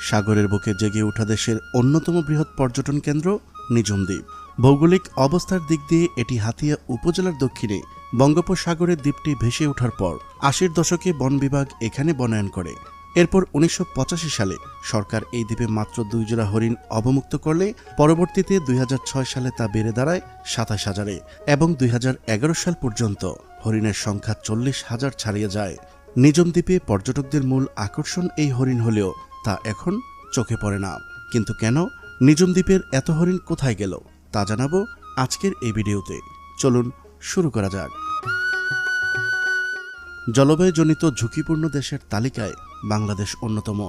সাগরের বুকে জেগে ওঠা দেশের অন্যতম বৃহৎ পর্যটন কেন্দ্র নিঝুম দ্বীপ। ভৌগোলিক অবস্থার দিক দিয়ে এটি হাতিয়া উপজেলার দক্ষিণে বঙ্গোপসাগরের দ্বীপটি ভেসে ওঠার পর ৮০-এর দশকে বন বিভাগ এখানে বনায়ন করে। এরপর ১৯৮৫ সালে সরকার এই দ্বীপে মাত্র ২ জোড়া হরিণ অবমুক্ত করলে পরবর্তীতে ২০০৬ সালে তা বেড়ে দাঁড়ায় ২৭,০০০-এ এবং ২০১১ সাল পর্যন্ত হরিণের সংখ্যা ৪০,০০০ ছাড়িয়ে যায়। নিঝুম দ্বীপে পর্যটকদের মূল আকর্ষণ এই হরিণ হলেও তা এখন চোখে পড়ে না। কিন্তু কেন? নিঝুম দ্বীপের এত হরিণ কোথায় গেল তা জানাবো আজকের এই ভিডিওতে। চলুন শুরু করা যাক। জলবায়ুজনিত ঝুঁকিপূর্ণ দেশের তালিকায় বাংলাদেশ অন্যতম।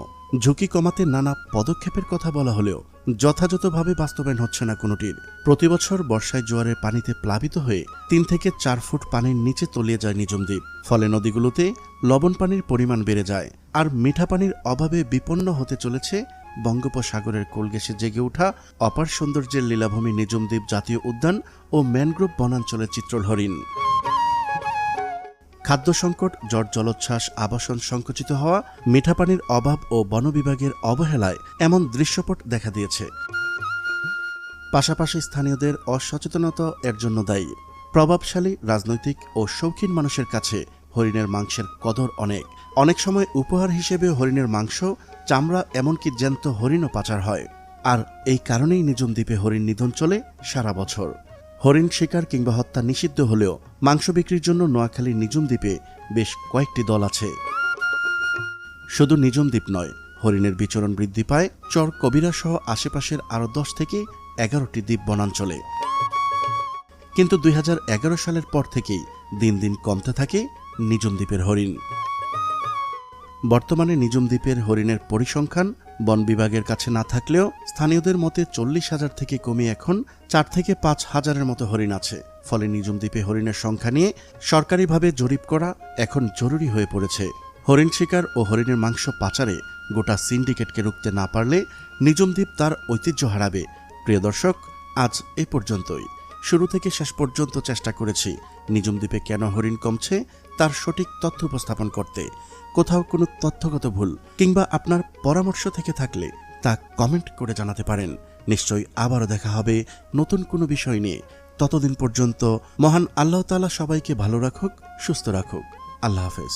ঝুঁকি কমাতে নানা পদক্ষেপের কথা বলা হলেও যথাযথভাবে বাস্তবায়ন হচ্ছে না কোনোটির। প্রতিবছর বর্ষায় জোয়ারের পানিতে প্লাবিত হয়ে ৩ থেকে ৪ ফুট পানির নিচে তলিয়ে যায় নিঝুম দ্বীপ। ফলে নদীগুলোতে লবণ পানির পরিমাণ বেড়ে যায়, আর মিঠা পানির অভাবে বিপন্ন হতে চলেছে বঙ্গোপসাগরের কোলঘেঁষে জেগে ওঠা অপার সৌন্দর্যের লীলাভূমি নিঝুম দ্বীপ জাতীয় উদ্যান ও ম্যানগ্রোভ বনাঞ্চলের চিত্রল হরিণ। খাদ্য সংকট, জ্বর, জলোচ্ছ্বাস, আবাসন সংকুচিত হওয়া, মিঠা পানির অভাব ও বন বিভাগের অবহেলায় এমন দৃশ্যপট দেখা দিয়েছে। পাশাপাশি স্থানীয়দের অসচেতনতা এর জন্য দায়ী। প্রভাবশালী রাজনৈতিক ও শৌখিন মানুষের কাছে হরিণের মাংসের কদর অনেক সময় উপহার হিসেবে হরিণের মাংস, চামড়া, এমনকি জ্যান্ত হরিণও পাচার হয়। আর এই কারণেই নিঝুম দ্বীপে হরিণ নিধন চলে সারা বছর। হরিণ শিকার কিংবা হত্যা নিষিদ্ধ হলেও মাংস বিক্রির জন্য নোয়াখালীর নিঝুম দ্বীপে বেশ কয়েকটি দল আছে। শুধু নিঝুম দ্বীপ নয়, হরিণের বিচরণ বৃদ্ধি পায় চর কবিরা সহ আশেপাশের আরও ১০ থেকে ১১টি দ্বীপ বনাঞ্চলে। কিন্তু ২০১১ সালের পর থেকেই দিন দিন কমতে থাকে নিঝুম দ্বীপের হরিণ। বর্তমানে নিঝুম দ্বীপের হরিণের পরিসংখ্যান বন বিভাগের কাছে না থাকলেও স্থানীয়দের মতে ৪০,০০০ থেকে কমিয়ে এখন ৪ থেকে ৫,০০০-এর মতো হরিণ আছে। ফলে নিঝুম দ্বীপে হরিণের সংখ্যা নিয়ে সরকারিভাবে জরিপ করা এখন জরুরি হয়ে পড়েছে। হরিণ শিকার ও হরিণের মাংস পাচারে গোটা সিন্ডিকেটকে রুখতে না পারলে নিঝুম দ্বীপ তার ঐতিহ্য হারাবে। প্রিয় দর্শক, আজ এ পর্যন্তই। শুরু থেকে শেষ পর্যন্ত চেষ্টা করেছি নিঝুম দ্বীপে কেন হরিণ কমছে তার সঠিক তথ্য উপস্থাপন করতে। কোথাও কোনো তথ্যগত ভুল কিংবা আপনার পরামর্শ থেকে থাকলে তা কমেন্ট করে জানাতে পারেন। নিশ্চয়ই আবারও দেখা হবে নতুন কোনো বিষয় নিয়ে। ততদিন পর্যন্ত মহান আল্লাহ তাআলা সবাইকে ভালো রাখুক, সুস্থ রাখুক। আল্লাহ হাফেজ।